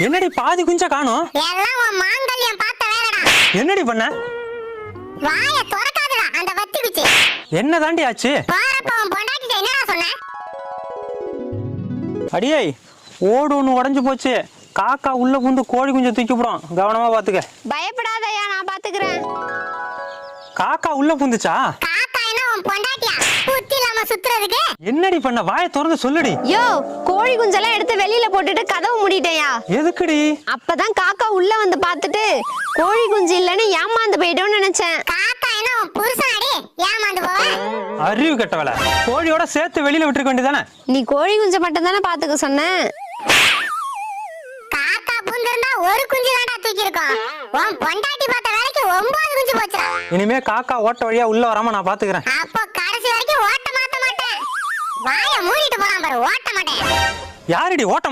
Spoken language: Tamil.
என்னடி பாதி குஞ்ச காணோம்? எல்லாம் உன் மாங்கல்யம் பார்த்த வேறடா. என்னடி பண்ண? வாயை திறக்காதடா அந்த வத்தி குச்சி. என்ன தாண்டி ஆச்சு? போறப்ப உன் பொண்டாட்டிட்ட என்னடா சொன்ன? அடியே ஓடு ஒன்று உடஞ்சு போச்சு. காக்கா உள்ள புந்து கோழி குஞ்சை தூக்கி போடும், கவனமா பாத்துக்க. பயப்படாதயா, நான் பாத்துக்கிறேன். காக்கா உள்ள புந்துச்சா? காக்கா என்ன உன் பொண்டாட்டியா? புத்தி இல்லாம சுத்துறதுக்கு? என்னடி பண்ண? வாயை திறந்து சொல்லுடி. யோ, கோழி குஞ்செல்லாம் எடுத்து வெளியில போட்டுட்டு கதவு மூடிட்டேயா. எதுக்குடி? அப்பதான் காக்கா உள்ள வந்து பார்த்துட்டு கோழி குஞ்சு இல்லன்னு ஏமாந்து போயிட்டோம்னு நினைச்சேன். காக்கா என்ன உன் புருஷனாடி? ஏமாந்து போவ? அறிவு கெட்டவள. கோழியோட சேர்த்து வெளியில விட்டுருக்க வேண்டியதானே? நீ கோழி குஞ்சை மட்டும் தானே பாத்துக்க சொன்ன. காக்கா புந்திருந்தா ஒரு குஞ்சு தான்டா தூக்கி இருக்கும். உன் பொண்டாட்டி பார்த்த வேலைக்கு 9 குஞ்சு போச்சுடா. இனிமே காக்கா ஓட்ட வழியா உள்ள வராம நான் பாத்துக்கிறேன். அப்போ கடைசி வரைக்கும் ஓட்ட மாத்த மாட்டேன். வாயை மூடிட்டு போறான் பாரு, ஓட்ட மாட்டேன். யாரடி ஓட்ட